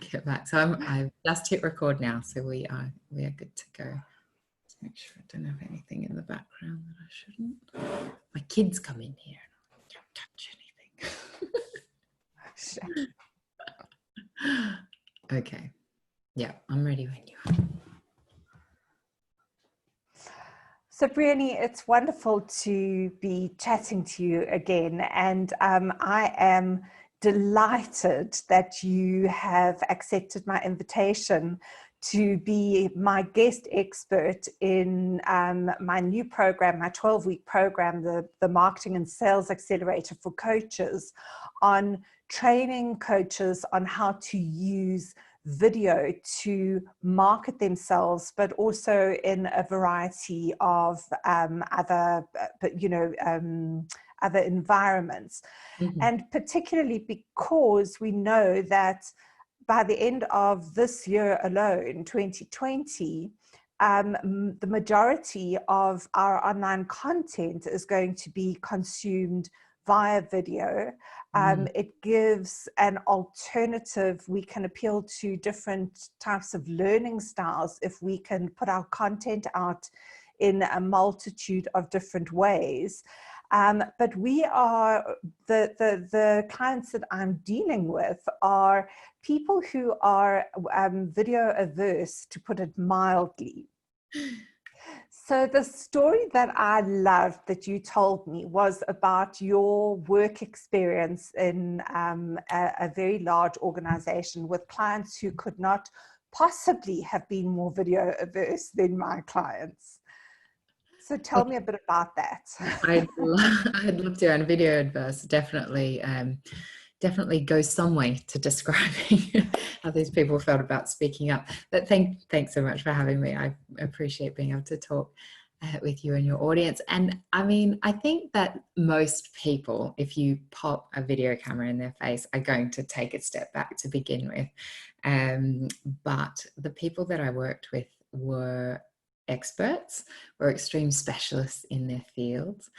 get back. So I've just hit record now, so we are good to go. Let's make sure I don't have anything in the background that I shouldn't. My kids come in here and I don't touch anything. Okay. Yeah, I'm ready when you are. So Briohny, it's wonderful to be chatting to you again, and I am delighted that you have accepted my invitation to be my guest expert in my new program, my 12-week program, the Marketing and Sales Accelerator for Coaches, on training coaches on how to use video to market themselves, but also in a variety of other environments. Mm-hmm. And particularly because we know that by the end of this year alone, 2020, the majority of our online content is going to be consumed via video. It gives an alternative. We can appeal to different types of learning styles if we can put our content out in a multitude of different ways. But we are, the clients that I'm dealing with are people who are video averse, to put it mildly. So the story that I loved that you told me was about your work experience in a very large organization with clients who could not possibly have been more video averse than my clients. So tell me a bit about that. I'd love to, and video adverse definitely goes some way to describing how these people felt about speaking up. But thanks so much for having me. I appreciate being able to talk with you and your audience. And I mean, I think that most people, if you pop a video camera in their face, are going to take a step back to begin with. But the people that I worked with were experts, were extreme specialists in their fields,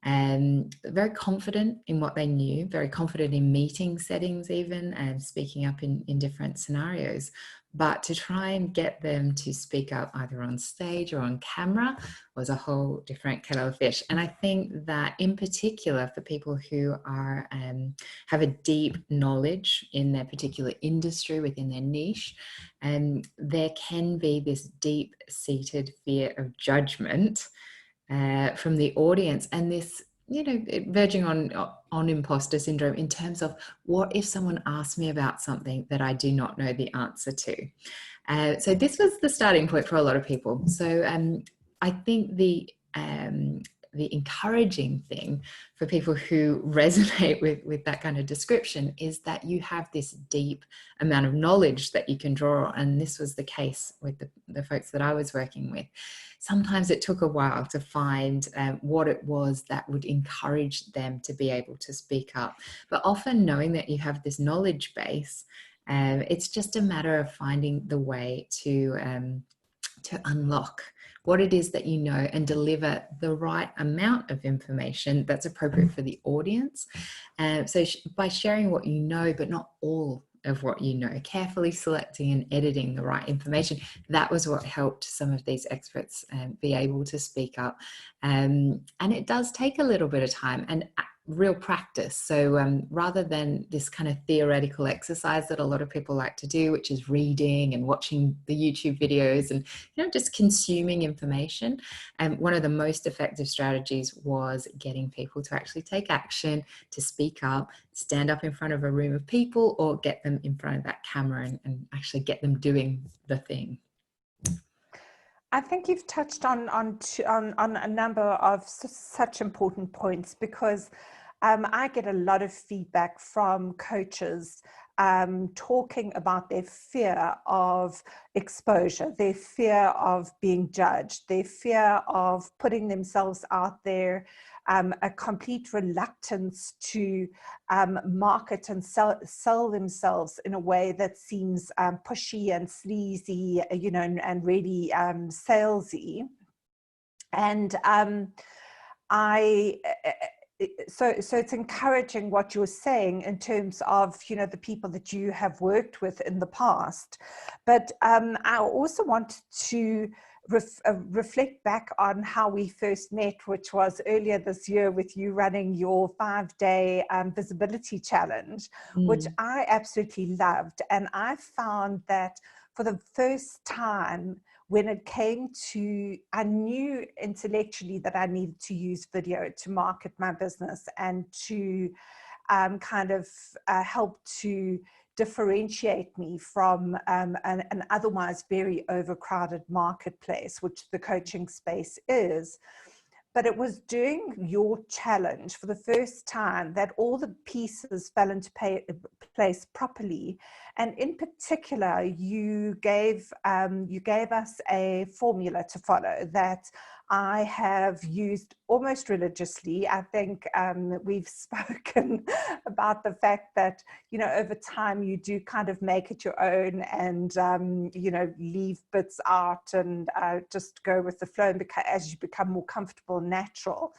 and very confident in what they knew, very confident in meeting settings even, and speaking up in different scenarios. But to try and get them to speak up either on stage or on camera was a whole different kettle of fish. And I think that in particular for people who are have a deep knowledge in their particular industry, within their niche, there can be this deep-seated fear of judgment from the audience, and this, you know, verging on imposter syndrome in terms of, what if someone asks me about something that I do not know the answer to? So this was the starting point for a lot of people. So I think the encouraging thing for people who resonate with that kind of description is that you have this deep amount of knowledge that you can draw on. And this was the case with the folks that I was working with. Sometimes it took a while to find what it was that would encourage them to be able to speak up. But often, knowing that you have this knowledge base, it's just a matter of finding the way to unlock what it is that you know and deliver the right amount of information that's appropriate for the audience. So by sharing what you know, but not all of what you know, carefully selecting and editing the right information, that was what helped some of these experts be able to speak up. And it does take a little bit of time and real practice. So rather than this kind of theoretical exercise that a lot of people like to do, which is reading and watching the YouTube videos and, you know, just consuming information, one of the most effective strategies was getting people to actually take action, to speak up, stand up in front of a room of people, or get them in front of that camera and actually get them doing the thing. I think you've touched on a number of such important points, because I get a lot of feedback from coaches talking about their fear of exposure, their fear of being judged, their fear of putting themselves out there, a complete reluctance to market and sell themselves in a way that seems pushy and sleazy, you know, and really salesy. And so it's encouraging what you're saying in terms of, you know, the people that you have worked with in the past. But I also want to reflect back on how we first met, which was earlier this year with you running your 5-day visibility challenge, which I absolutely loved. And I found that for the first time, when it came to, I knew intellectually that I needed to use video to market my business and to help to differentiate me from an otherwise very overcrowded marketplace, which the coaching space is. But it was during your challenge for the first time that all the pieces fell into place properly. And in particular, you gave us a formula to follow that I have used almost religiously. I think we've spoken about the fact that, you know, over time you do kind of make it your own and, you know, leave bits out and just go with the flow as you become more comfortable and natural.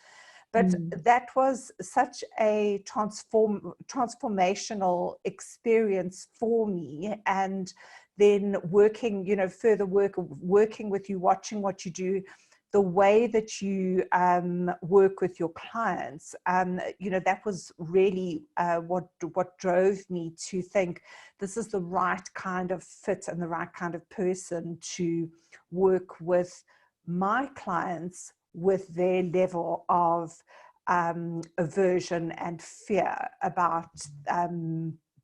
But that was such a transformational experience for me. And then working, you know, further working with you, watching what you do, the way that you work with your clients, you know, that was really what drove me to think this is the right kind of fit and the right kind of person to work with my clients with their level of aversion and fear about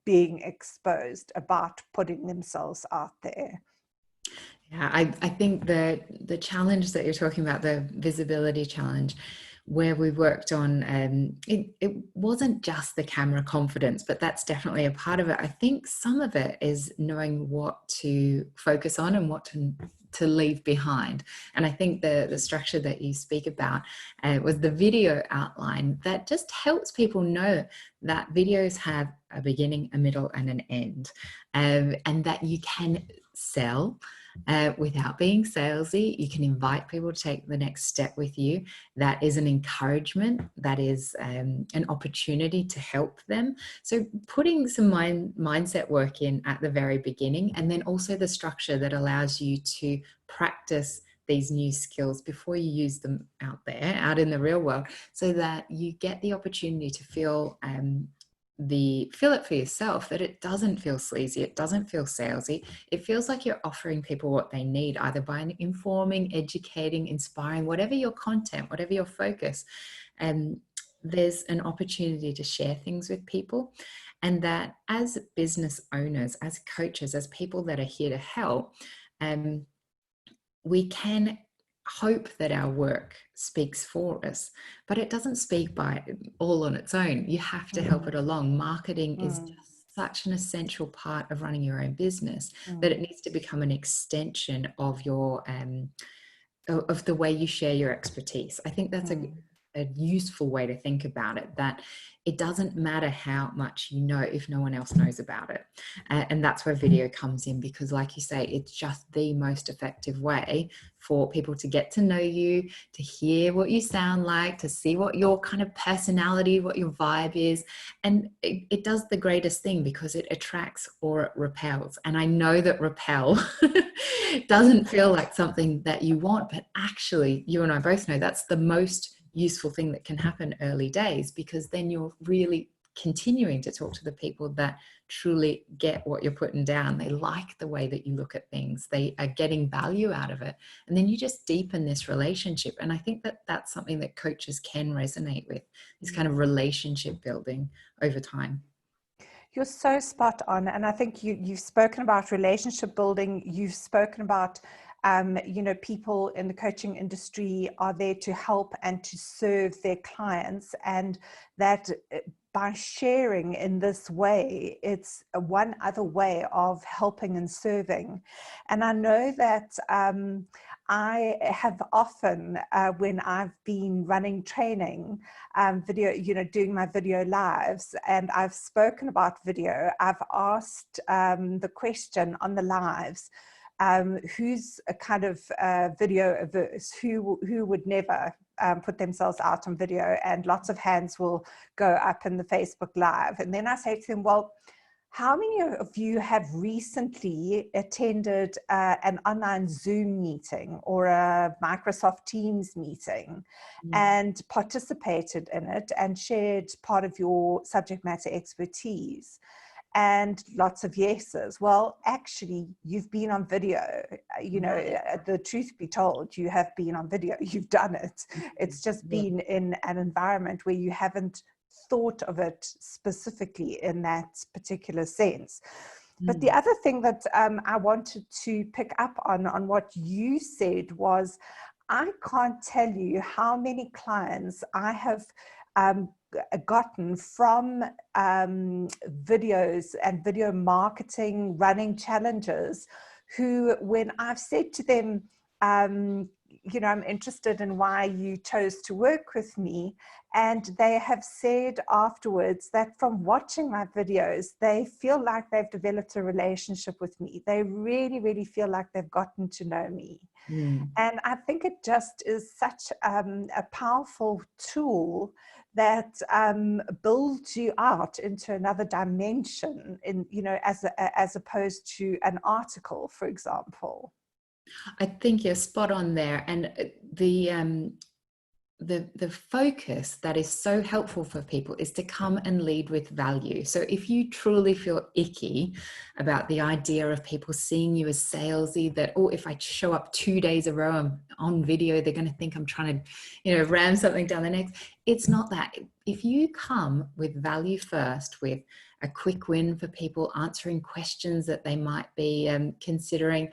being exposed, about putting themselves out there. Yeah, I think the challenge that you're talking about, the visibility challenge, where we worked on, it wasn't just the camera confidence, but that's definitely a part of it. I think some of it is knowing what to focus on and what to leave behind. And I think the structure that you speak about was the video outline that just helps people know that videos have a beginning, a middle, and an end, and that you can sell without being salesy. You can invite people to take the next step with you. That is an encouragement. That is an opportunity to help them. So putting some mindset work in at the very beginning, and then also the structure that allows you to practice these new skills before you use them out there, out in the real world, so that you get the opportunity to feel it for yourself, that it doesn't feel sleazy, it doesn't feel salesy. It feels like you're offering people what they need, either by informing, educating, inspiring, whatever your content, whatever your focus. There's an opportunity to share things with people, and that as business owners, as coaches, as people that are here to help, we can hope that our work speaks for us, but it doesn't speak by all on its own. You have to help it along. Marketing is just such an essential part of running your own business that it needs to become an extension of your of the way you share your expertise. I think that's a useful way to think about it, that it doesn't matter how much you know if no one else knows about it. And that's where video comes in, because like you say, it's just the most effective way for people to get to know you, to hear what you sound like, to see what your kind of personality, what your vibe is. And it does the greatest thing, because it attracts or it repels. And I know that repel doesn't feel like something that you want, but actually you and I both know that's the most useful thing that can happen early days, because then you're really continuing to talk to the people that truly get what you're putting down. They like the way that you look at things. They are getting value out of it. And then you just deepen this relationship. And I think that that's something that coaches can resonate with, this kind of relationship building over time. You're so spot on. And I think you've spoken about relationship building. You've spoken about, you know, people in the coaching industry are there to help and to serve their clients. And that by sharing in this way, it's one other way of helping and serving. And I know that I have often, when I've been running training, video, you know, doing my video lives, and I've spoken about video, I've asked the question on the lives, who's a kind of video averse, who would never put themselves out on video, and lots of hands will go up in the Facebook Live. And then I say to them, well, how many of you have recently attended an online Zoom meeting or a Microsoft Teams meeting and participated in it and shared part of your subject matter expertise? And lots of yeses. Well, actually, you've been on video. You know, the truth be told, you have been on video. You've done it. It's just been in an environment where you haven't thought of it specifically in that particular sense. But the other thing that I wanted to pick up on what you said was, I can't tell you how many clients I have gotten from videos and video marketing, running challenges, who, when I've said to them, you know, I'm interested in why you chose to work with me, and they have said afterwards that from watching my videos, they feel like they've developed a relationship with me. They really, really feel like they've gotten to know me. And I think it just is such a powerful tool that builds you out into another dimension, in, you know, as opposed to an article, for example. I think you're spot on there. And the focus that is so helpful for people is to come and lead with value. So if you truly feel icky about the idea of people seeing you as salesy, that, oh, if I show up 2 days a row on video, they're going to think I'm trying to, you know, ram something down their necks. It's not that. If you come with value first, with a quick win for people, answering questions that they might be considering,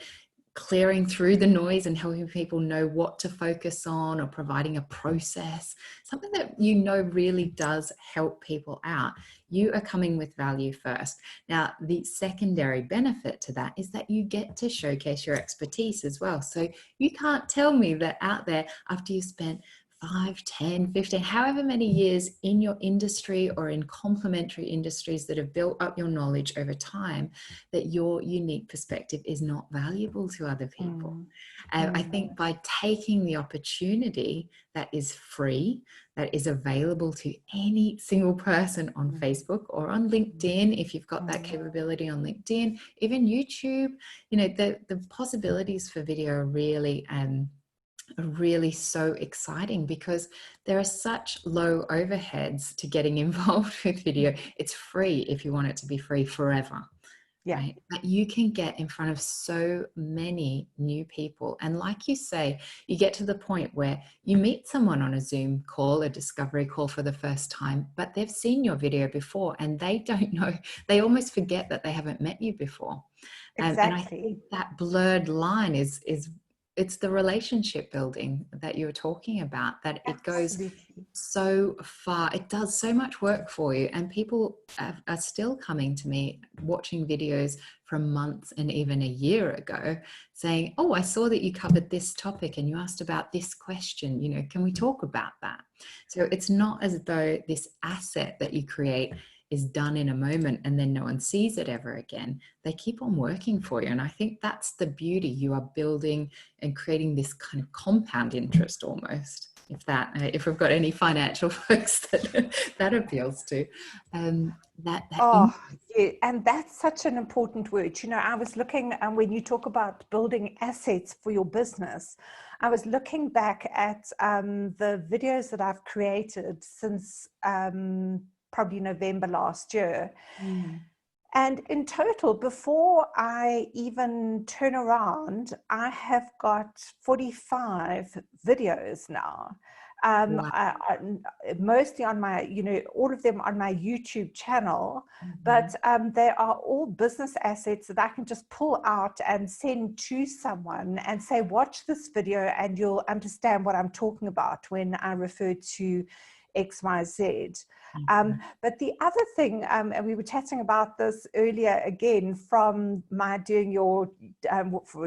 clearing through the noise and helping people know what to focus on, or providing a process, something that you know really does help people out, you are coming with value first. Now, the secondary benefit to that is that you get to showcase your expertise as well. So you can't tell me that out there, after you spent 5, 10, 15, however many years in your industry or in complementary industries that have built up your knowledge over time, that your unique perspective is not valuable to other people. I think by taking the opportunity that is free, that is available to any single person on Facebook or on LinkedIn, if you've got that capability on LinkedIn, even YouTube, you know, the possibilities for video are really so exciting, because there are such low overheads to getting involved with video. It's free if you want it to be free forever. Yeah. Right? But you can get in front of so many new people. And like you say, you get to the point where you meet someone on a Zoom call, a discovery call for the first time, but they've seen your video before and they don't know, they almost forget that they haven't met you before. Exactly. And I think that blurred line is it's the relationship building that you're talking about, that it goes so far. It does so much work for you. And people are still coming to me, watching videos from months and even a year ago, saying, oh, I saw that you covered this topic and you asked about this question, you know, can we talk about that? So it's not as though this asset that you create is done in a moment and then no one sees it ever again. They keep on working for you. And I think that's the beauty. You are building and creating this kind of compound interest almost, if we've got any financial folks that appeals to. Yeah, and that's such an important word. You know, I was looking, and when you talk about building assets for your business, I was looking back at the videos that I've created since probably November last year. And in total, before I even turn around, I have got 45 videos now. Mostly on my, you know, all of them on my YouTube channel, but they are all business assets that I can just pull out and send to someone and say, watch this video and you'll understand what I'm talking about when I refer to XYZ. But the other thing, and we were chatting about this earlier again, from my doing your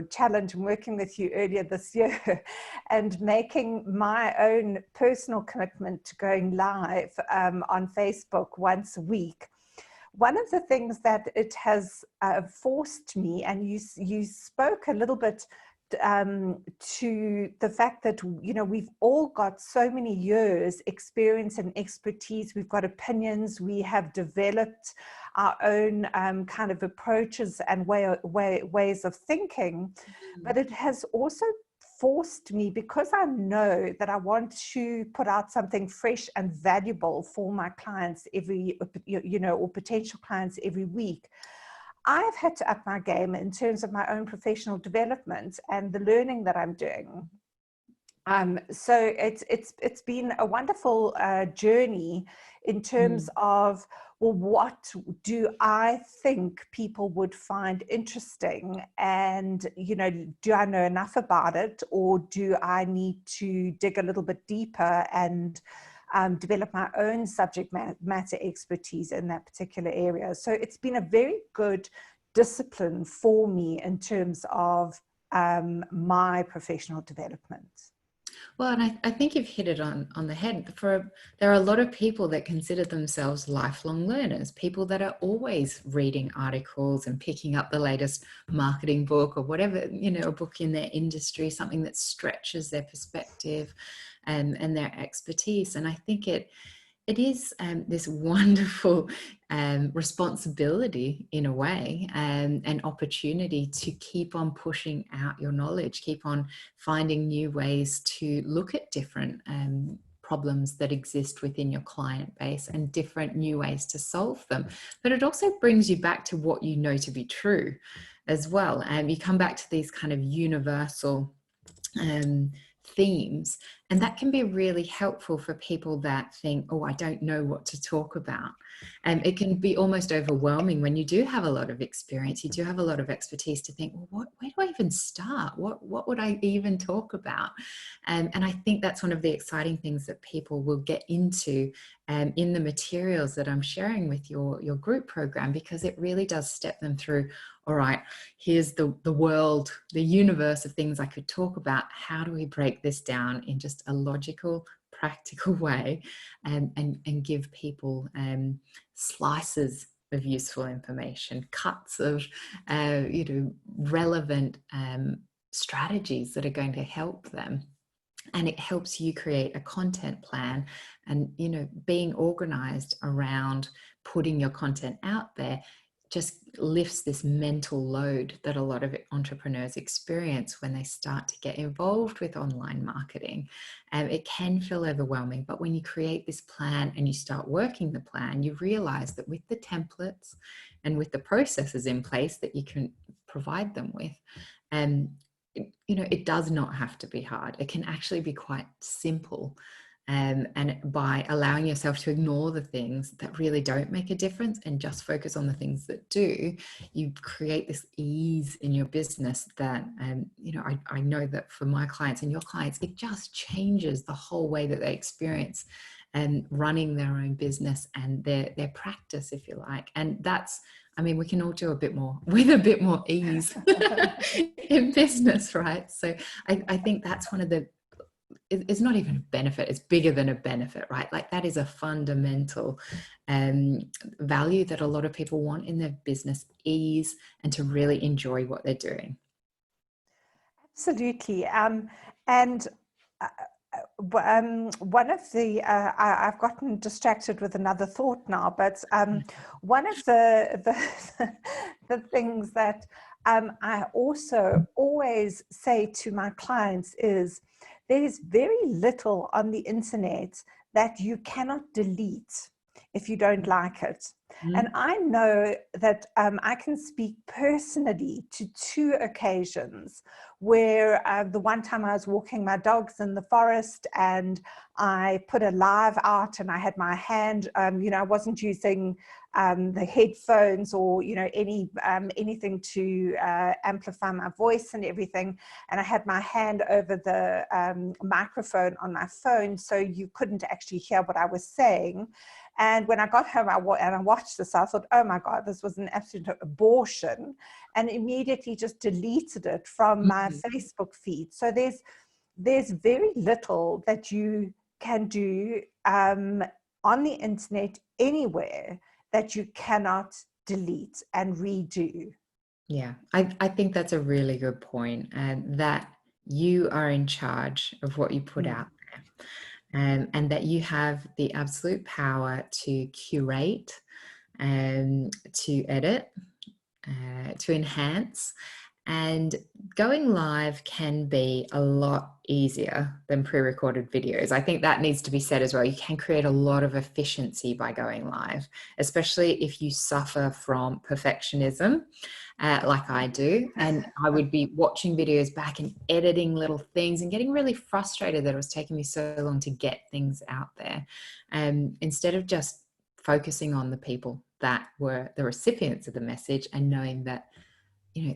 challenge and working with you earlier this year and making my own personal commitment to going live on Facebook once a week. One of the things that it has forced me, and you spoke a little bit to the fact that, you know, we've all got so many years experience and expertise. We've got opinions. We have developed our own kind of approaches and ways of thinking. But it has also forced me, because I know that I want to put out something fresh and valuable for my clients every, you know, or potential clients every week. I've had to up my game in terms of my own professional development and the learning that I'm doing. So it's been a wonderful journey in terms of, well, what do I think people would find interesting? And, you know, do I know enough about it, or do I need to dig a little bit deeper and develop my own subject matter expertise in that particular area? So it's been a very good discipline for me in terms of my professional development. Well, and I think you've hit it on the head. There are a lot of people that consider themselves lifelong learners, people that are always reading articles and picking up the latest marketing book or whatever, you know, a book in their industry, something that stretches their perspective and their expertise. And I think it is this wonderful responsibility, in a way, and opportunity to keep on pushing out your knowledge, keep on finding new ways to look at different problems that exist within your client base and different new ways to solve them. But it also brings you back to what you know to be true as well. And you come back to these kind of universal themes, and that can be really helpful for people that think, oh, I don't know what to talk about. And it can be almost overwhelming when you do have a lot of experience, you do have a lot of expertise, to think, well, where do I even start? What would I even talk about? And I think that's one of the exciting things that people will get into in the materials that I'm sharing with your group program, because it really does step them through, all right, here's the world, the universe of things I could talk about. How do we break this down in just a logical, practical way, and give people slices of useful information, cuts of you know, relevant strategies that are going to help them. And it helps you create a content plan, and, you know, being organized around putting your content out there just lifts this mental load that a lot of entrepreneurs experience when they start to get involved with online marketing. It can feel overwhelming, but when you create this plan and you start working the plan, you realize that with the templates and with the processes in place that you can provide them with, you know, it does not have to be hard. It can actually be quite simple. And by allowing yourself to ignore the things that really don't make a difference and just focus on the things that do, you create this ease in your business that, you know, I know that for my clients and your clients, it just changes the whole way that they experience running their own business and their practice, if you like. And that's, I mean, we can all do a bit more with a bit more ease in business, right? So I think that's one of the, it's not even a benefit, it's bigger than a benefit, right? Like, that is a fundamental value that a lot of people want in their business: ease, and to really enjoy what they're doing. Absolutely. And one of the, I've gotten distracted with another thought now, but one of the things that I also always say to my clients is, there's very little on the internet that you cannot delete if you don't like it. And I know that I can speak personally to 2 occasions where the one time I was walking my dogs in the forest and I put a live out and I had my hand, you know, I wasn't using the headphones or, you know, anything to amplify my voice and everything. And I had my hand over the microphone on my phone, so you couldn't actually hear what I was saying. And when I got home and I watched this, I thought, oh my God, this was an absolute abortion, and immediately just deleted it from my Facebook feed. So there's very little that you can do on the internet anywhere that you cannot delete and redo. Yeah, I think that's a really good point, and that you are in charge of what you put Mm. out there, and that you have the absolute power to curate, to edit, to enhance. And going live can be a lot easier than pre-recorded videos. I think that needs to be said as well. You can create a lot of efficiency by going live, especially if you suffer from perfectionism, like I do. And I would be watching videos back and editing little things and getting really frustrated that it was taking me so long to get things out there. Instead of just focusing on the people that were the recipients of the message and knowing that,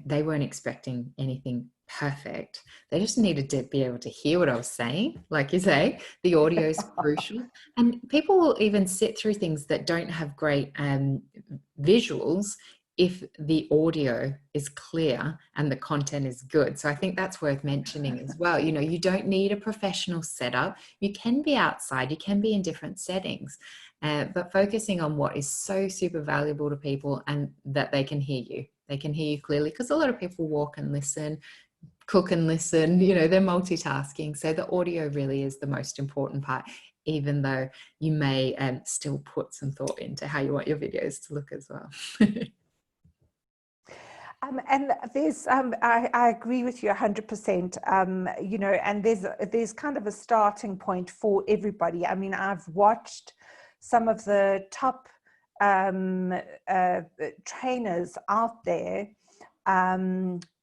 they weren't expecting anything perfect. They just needed to be able to hear what I was saying. Like you say, the audio is crucial. And people will even sit through things that don't have great visuals if the audio is clear and the content is good. So I think that's worth mentioning as well. You don't need a professional setup. You can be outside, you can be in different settings, but focusing on what is so super valuable to people and that they can hear you. They can hear you clearly, because a lot of people walk and listen, cook and listen, they're multitasking. So the audio really is the most important part, even though you may still put some thought into how you want your videos to look as well. And there's, I agree with you 100%, and there's kind of a starting point for everybody. I mean, I've watched some of the top trainers out there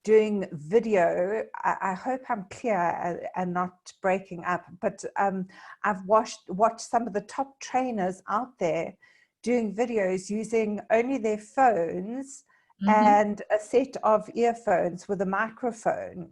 doing video. I hope I'm clear and not breaking up, but I've watched some of the top trainers out there doing videos using only their phones and a set of earphones with a microphone,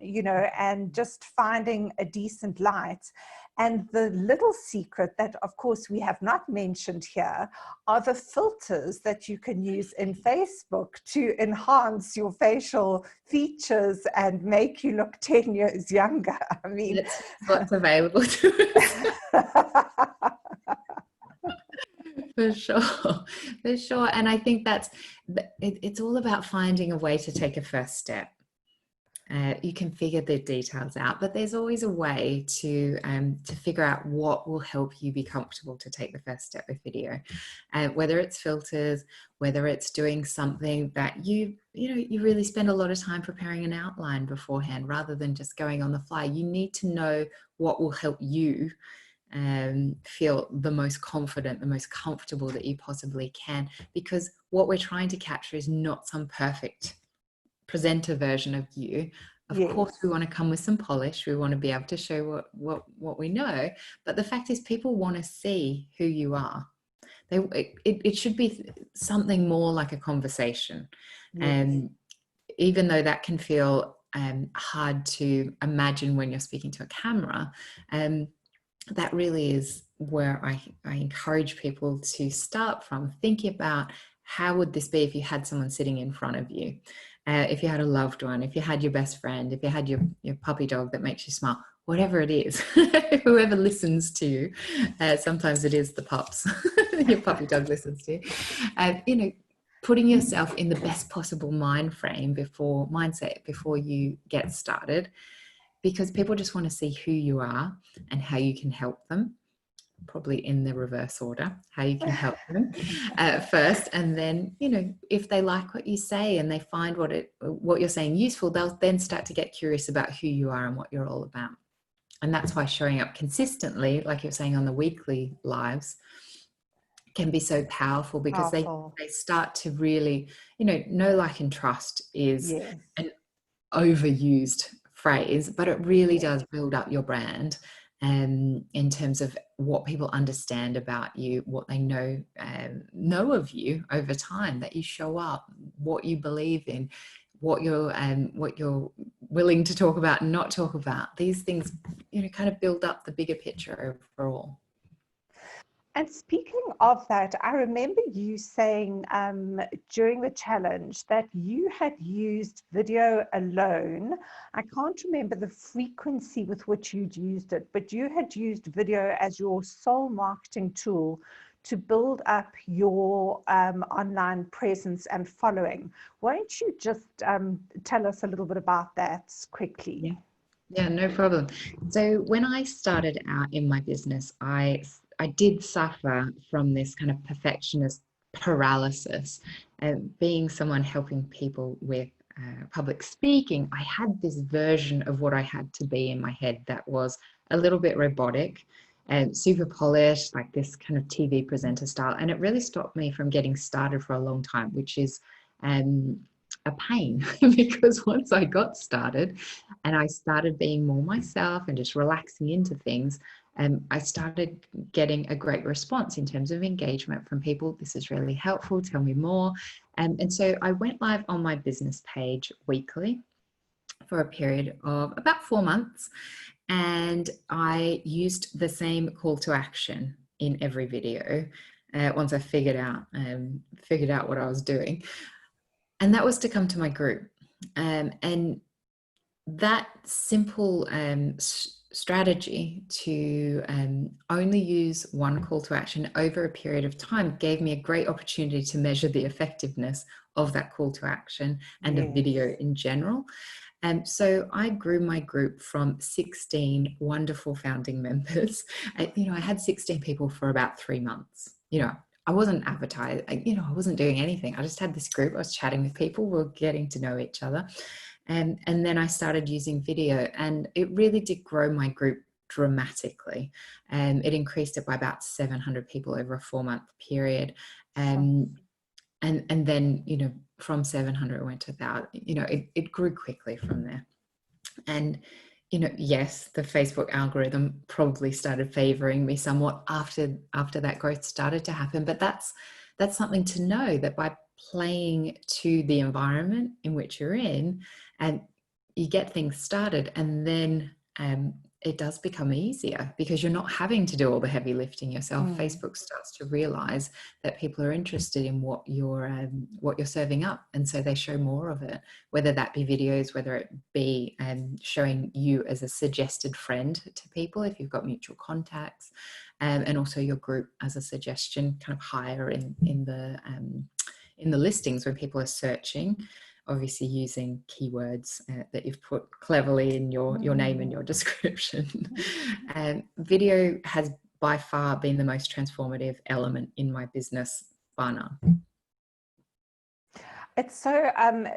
and just finding a decent light. And the little secret that, of course, we have not mentioned here are the filters that you can use in Facebook to enhance your facial features and make you look 10 years younger. I mean, that's what's available to us. For sure, for sure. And I think it's all about finding a way to take a first step. You can figure the details out, but there's always a way to figure out what will help you be comfortable to take the first step with video. Whether it's filters, whether it's doing something that you really spend a lot of time preparing an outline beforehand rather than just going on the fly. You need to know what will help you feel the most confident, the most comfortable that you possibly can, because what we're trying to capture is not some perfect presenter version of you. Of yes. course, we want to come with some polish. We want to be able to show what we know. But the fact is, people want to see who you are. It should be something more like a conversation. And even though that can feel hard to imagine when you're speaking to a camera, that really is where I encourage people to start from, thinking about how would this be if you had someone sitting in front of you, if you had a loved one, if you had your best friend, if you had your puppy dog that makes you smile, whatever it is, whoever listens to you. Sometimes it is the pups your puppy dog listens to you. Putting yourself in the best possible mindset before you get started, because people just want to see who you are and how you can help them, probably in the reverse order, how you can help them first. And then, if they like what you say and they find what you're saying useful, they'll then start to get curious about who you are and what you're all about. And that's why showing up consistently, like you're saying on the weekly lives, can be so powerful, because they start to really, know, like, and trust is an overused phrase, but it really does build up your brand in terms of what people understand about you, what they know of you over time, that you show up, what you believe in, what you're willing to talk about and not talk about. These things, kind of build up the bigger picture overall. And speaking of that, I remember you saying during the challenge that you had used video alone. I can't remember the frequency with which you'd used it, but you had used video as your sole marketing tool to build up your online presence and following. Won't you just tell us a little bit about that quickly? Yeah. Yeah, no problem. So when I started out in my business, I did suffer from this kind of perfectionist paralysis. Being someone helping people with public speaking, I had this version of what I had to be in my head that was a little bit robotic and super polished, like this kind of TV presenter style. And it really stopped me from getting started for a long time, which is a pain because once I got started and I started being more myself and just relaxing into things, I started getting a great response in terms of engagement from people. This is really helpful. Tell me more. And so I went live on my business page weekly for a period of about 4 months. And I used the same call to action in every video once I figured out what I was doing. And that was to come to my group. And that simple strategy to only use one call to action over a period of time gave me a great opportunity to measure the effectiveness of that call to action and a video in general. And so I grew my group from 16 wonderful founding members. I had 16 people for about 3 months. I wasn't advertising, I wasn't doing anything. I just had this group. I was chatting with people. We were getting to know each other. And then I started using video, and it really did grow my group dramatically. It increased it by about 700 people over a 4-month period. And then, from 700 it went to 1,000. It grew quickly from there. And yes, the Facebook algorithm probably started favoring me somewhat after that growth started to happen. But that's something to know, that by playing to the environment in which you're in, and you get things started, and then it does become easier because you're not having to do all the heavy lifting yourself. Facebook starts to realize that people are interested in what you're serving up, and so they show more of it, whether that be videos, whether it be showing you as a suggested friend to people if you've got mutual contacts, and also your group as a suggestion, kind of higher in the listings when people are searching, obviously using keywords that you've put cleverly in your name and your description. Video has by far been the most transformative element in my business, bar none. It's so,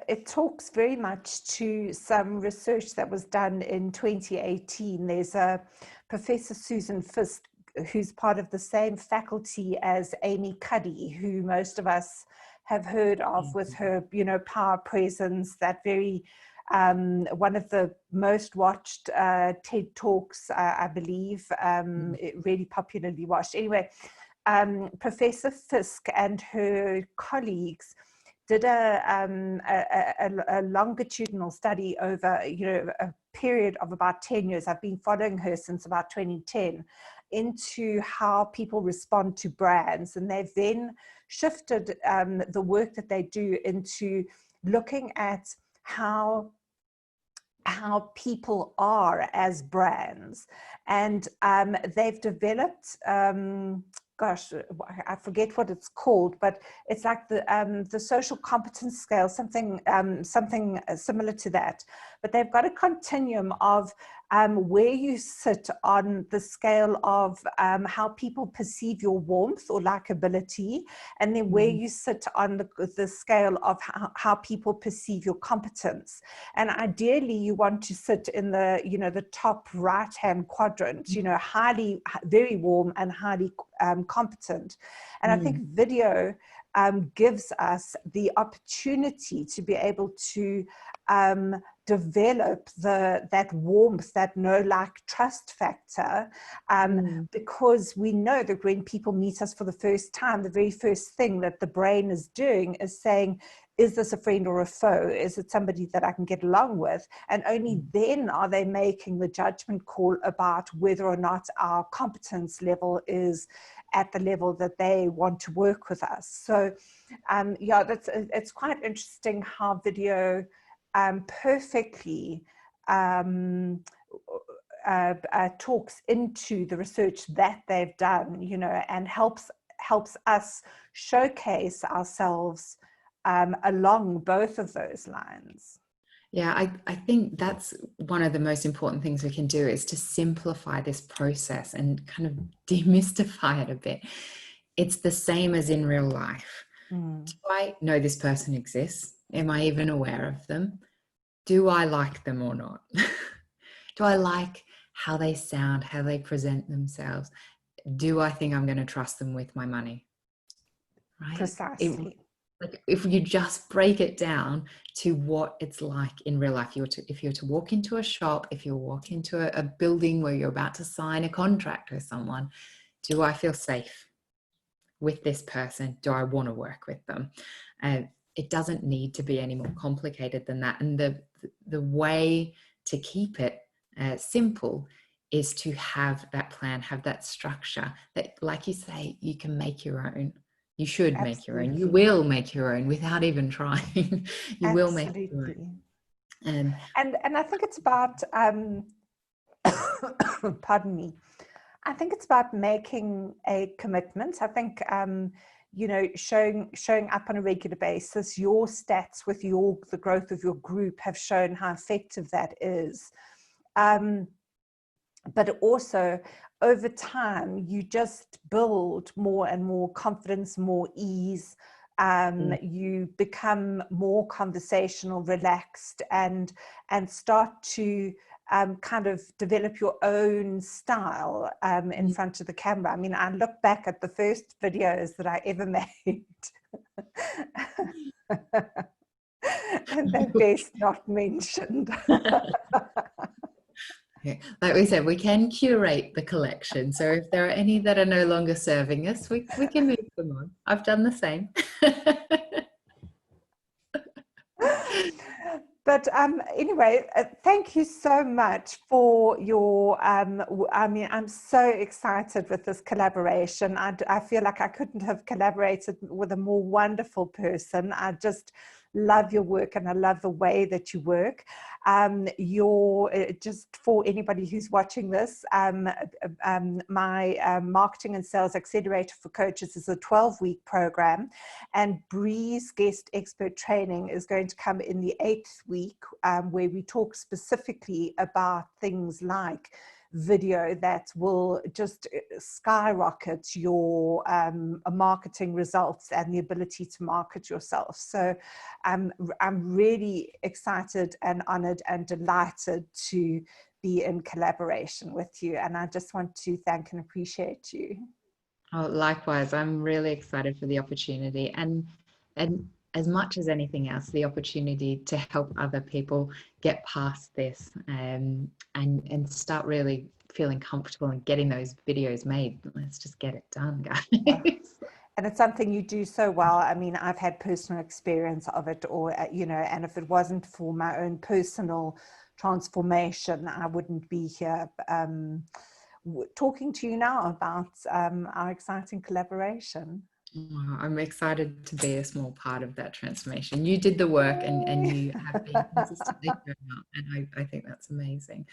it talks very much to some research that was done in 2018. There's a Professor Susan Fisk, who's part of the same faculty as Amy Cuddy, who most of us have heard of with her, power presence, that very, one of the most watched TED Talks, I believe, really popularly watched. Anyway, Professor Fisk and her colleagues did a longitudinal study over, a period of about 10 years. I've been following her since about 2010, into how people respond to brands. And they've then shifted the work that they do into looking at how people are as brands. And they've developed, gosh, I forget what it's called, but it's like the social competence scale, something similar to that. But they've got a continuum of where you sit on the scale of how people perceive your warmth or likability, and then where you sit on the scale of how people perceive your competence. And ideally, you want to sit in the the top right-hand quadrant, highly, very warm and highly competent. And I think video gives us the opportunity to be able to develop that warmth, that know-like trust factor, because we know that when people meet us for the first time, the very first thing that the brain is doing is saying, is this a friend or a foe? Is it somebody that I can get along with? And only then are they making the judgment call about whether or not our competence level is at the level that they want to work with us. So yeah, it's quite interesting how video perfectly talks into the research that they've done, and helps helps us showcase ourselves along both of those lines. Yeah, I think that's one of the most important things we can do, is to simplify this process and kind of demystify it a bit. It's the same as in real life. Do I know this person exists? Am I even aware of them? Do I like them or not? Do I like how they sound, how they present themselves? Do I think I'm going to trust them with my money? Right? Precisely. Like, if you just break it down to what it's like in real life, if you're to walk into a shop, if you walk into a building where you're about to sign a contract with someone, do I feel safe with this person? Do I want to work with them? It doesn't need to be any more complicated than that. And the way to keep it simple is to have that plan, have that structure that, like you say, you can make your own. You should make your own. You will make your own without even trying. You will make your own. And I think it's about, pardon me, I think it's about making a commitment. I think, you know, showing up on a regular basis. Your stats with the growth of your group have shown how effective that is. But also, over time, you just build more and more confidence, more ease. You become more conversational, relaxed, and start to kind of develop your own style in front of the camera. I mean, I look back at the first videos that I ever made, and they're best not mentioned. Like we said, we can curate the collection. So if there are any that are no longer serving us, we can move them on. I've done the same. But anyway, thank you so much for your, I mean, I'm so excited with this collaboration. I feel like I couldn't have collaborated with a more wonderful person. I just love your work, and I love the way that you work. Just for anybody who's watching this, my Marketing and Sales Accelerator for Coaches is a 12-week program, and Bree's guest expert training is going to come in the 8th week, where we talk specifically about things like video that will just skyrocket your marketing results and the ability to market yourself. So I'm really excited and honored and delighted to be in collaboration with you, and I just want to thank and appreciate you. Oh, likewise, I'm really excited for the opportunity, and as much as anything else, the opportunity to help other people get past this and start really feeling comfortable and getting those videos made. Let's just get it done, guys. And it's something you do so well. I mean, I've had personal experience of it, or, you know, and if it wasn't for my own personal transformation, I wouldn't be here talking to you now about our exciting collaboration. Wow, I'm excited to be a small part of that transformation. You did the work, and you have been consistently showing up, and I think that's amazing.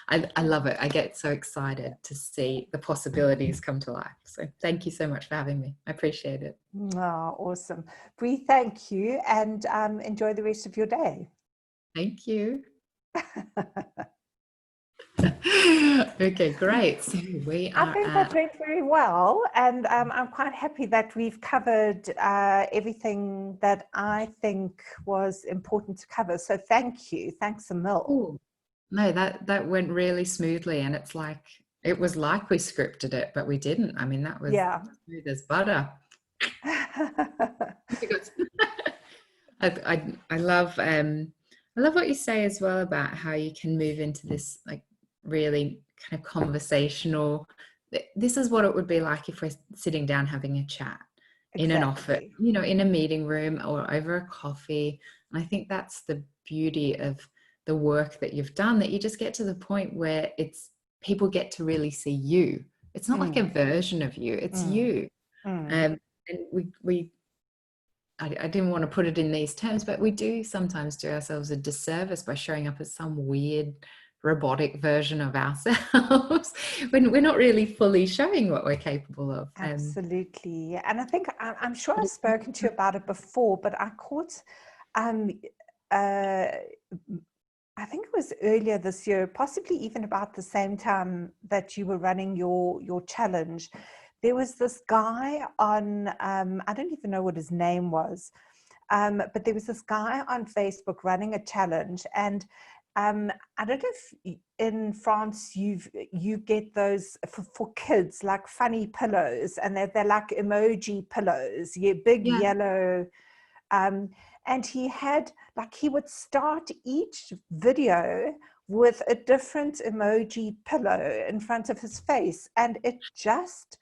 I love it. I get so excited to see the possibilities come to life. So thank you so much for having me. I appreciate it. Oh, awesome. Bree, thank you, and enjoy the rest of your day. Thank you. Okay, great. So I think that went very well, and I'm quite happy that we've covered everything that I think was important to cover. So thank you. Thanks a mil. Ooh. No, that went really smoothly, and it was like we scripted it, but we didn't. I mean, that was smooth as butter. I love what you say as well about how you can move into this like really kind of conversational. This is what it would be like if we're sitting down having a chat in an office, you know, in a meeting room or over a coffee. And I think that's the beauty of the work that you've done, that you just get to the point where people get to really see you. It's not like a version of you, it's you. And I didn't want to put it in these terms, but we do sometimes do ourselves a disservice by showing up as some weird robotic version of ourselves when we're not really fully showing what we're capable of. Absolutely. And I think, I'm sure But I've spoken to you about it before, but I caught, um, uh, I think it was earlier this year, possibly even about the same time that you were running your challenge. There was this guy on, I don't even know what his name was, but there was this guy on Facebook running a challenge, and I don't know if in France you get those for kids, like funny pillows, and they're like emoji pillows, yeah, big yeah, yellow. Um, and he had, like, he would start each video with a different emoji pillow in front of his face, and it just,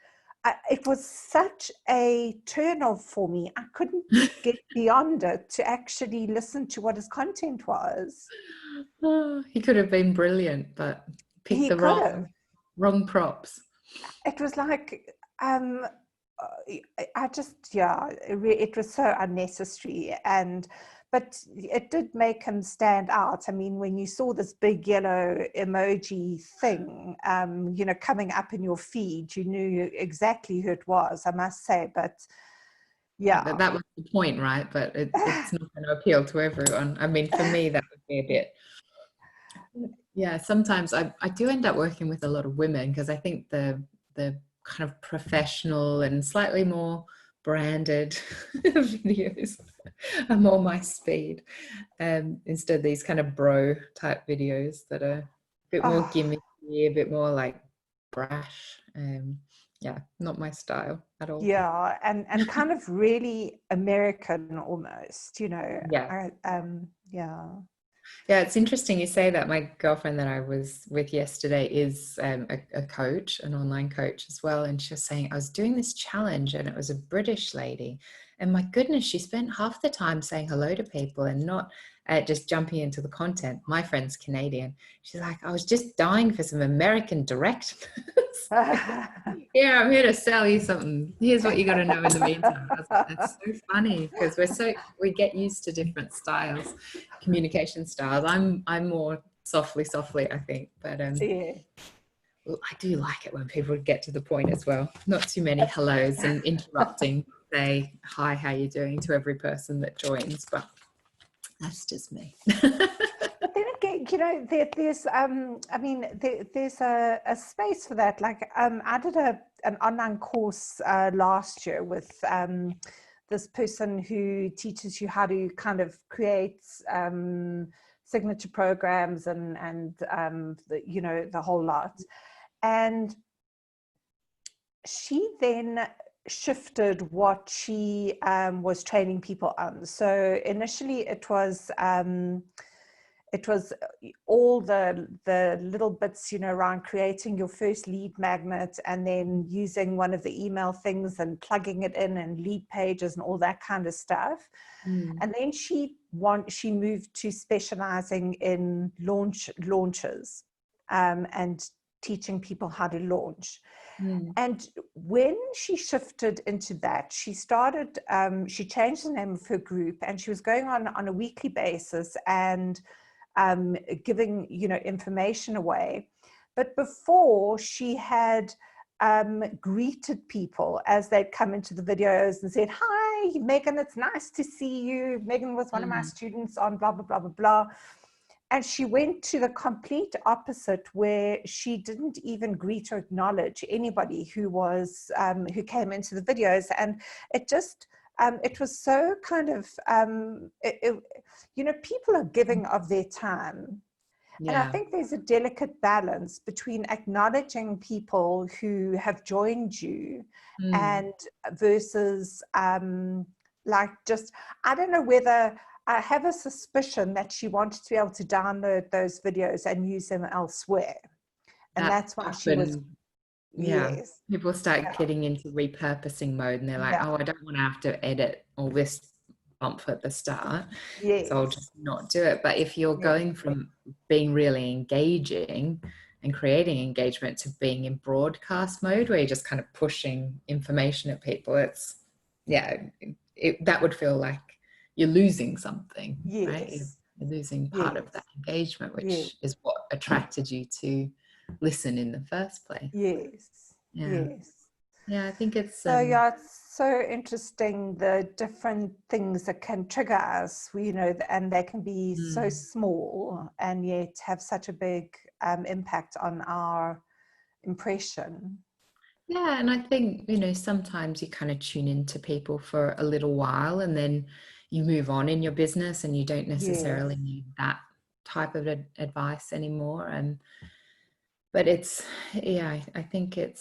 it was such a turn off for me. I couldn't get beyond it to actually listen to what his content was. oh, he could have been brilliant, but picked He the could have. wrong props. It was like, I just, yeah, it was so unnecessary. And but it did make him stand out. I mean, when you saw this big yellow emoji thing, coming up in your feed, you knew exactly who it was, I must say. But yeah. That was the point, right? But it's not going to appeal to everyone. I mean, for me, that would be a bit. Yeah, sometimes I do end up working with a lot of women because I think the kind of professional and slightly more branded videos are more my speed, instead of these kind of bro type videos that are a bit more Oh, gimmicky, a bit more like brash. Yeah, not my style at all. yeah, and kind of really American almost, Yeah. yeah. Yeah, it's interesting you say that. My girlfriend that I was with yesterday is a coach, an online coach as well. And she was saying, I was doing this challenge and it was a British lady. And my goodness, she spent half the time saying hello to people and not just jumping into the content. My friend's Canadian. She's like, I was just dying for some American directness. Yeah, I'm here to sell you something. Here's what you got to know in the meantime. I was like, that's so funny because we get used to different styles, communication styles. I'm more softly, I think, but Yeah. I do like it when people get to the point as well. Not too many hellos and interrupting. Say hi, how you doing to every person that joins, but that's just me. But then again, there's there's a space for that. Like, I did an online course last year with this person who teaches you how to kind of create signature programs and the whole lot. And she then shifted what she was training people on. So initially it was all the little bits, around creating your first lead magnet and then using one of the email things and plugging it in and lead pages and all that kind of stuff. And then she moved to specializing in launches and teaching people how to launch. And when she shifted into that, she started, she changed the name of her group and she was going on a weekly basis and giving, information away. But before, she had greeted people as they'd come into the videos and said, hi, Megan, it's nice to see you. Megan was one of my students on blah, blah, blah, blah, blah. And she went to the complete opposite, where she didn't even greet or acknowledge anybody who was who came into the videos. And it just it was so kind of people are giving of their time. And I Yeah. think there's a delicate balance between acknowledging people who have joined you and versus like, just, I don't know whether, I have a suspicion that she wanted to be able to download those videos and use them elsewhere. And That that's why she was, often, yeah, yes, people start getting into repurposing mode and they're like, yeah, oh, I don't want to have to edit all this bump at the start, so I'll yes, just not do it. But if you're yes, going from being really engaging and creating engagement to being in broadcast mode where you're just kind of pushing information at people, that would feel like you're losing something, right? yes. You're losing part of that Yes. engagement, Yes. which is what attracted you to listen in the first place. Yes. Yeah. Yes. Yeah, I think it's So yeah, it's so interesting the different things that can trigger us, you know, and they can be so small and yet have such a big impact on our impression. yeah, and I think, you know, sometimes you kind of tune into people for a little while and then you move on in your business and you don't Yes. necessarily need that type of advice anymore. And but it's, yeah, I think it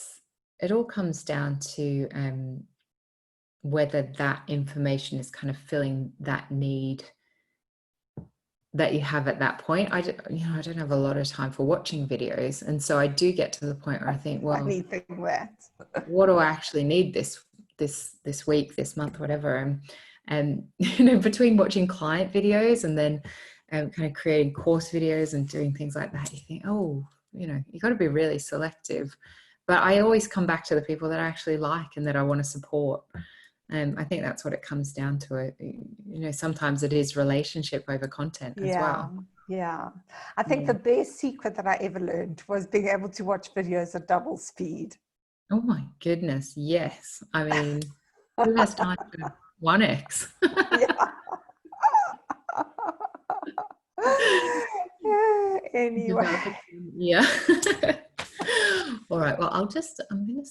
all comes down to whether that information is kind of filling that need that you have at that point. I don't have a lot of time for watching videos, and so I do get to the point where I think, well, Anything that. what do I actually need this week, this month, whatever. And you know, between watching client videos and then kind of creating course videos and doing things like that, you think, oh, you know, you got to be really selective. But I always come back to the people that I actually like and that I want to support. And I think that's what it comes down to. You know, sometimes it is relationship over content as Yeah. well. Yeah. I think Yeah. the best secret that I ever learned was being able to watch videos at double speed. Oh my goodness. Yes. I mean, who has time for 1x? Yeah. Yeah, anyway. Develop it. Yeah. All right. Well, I'm going to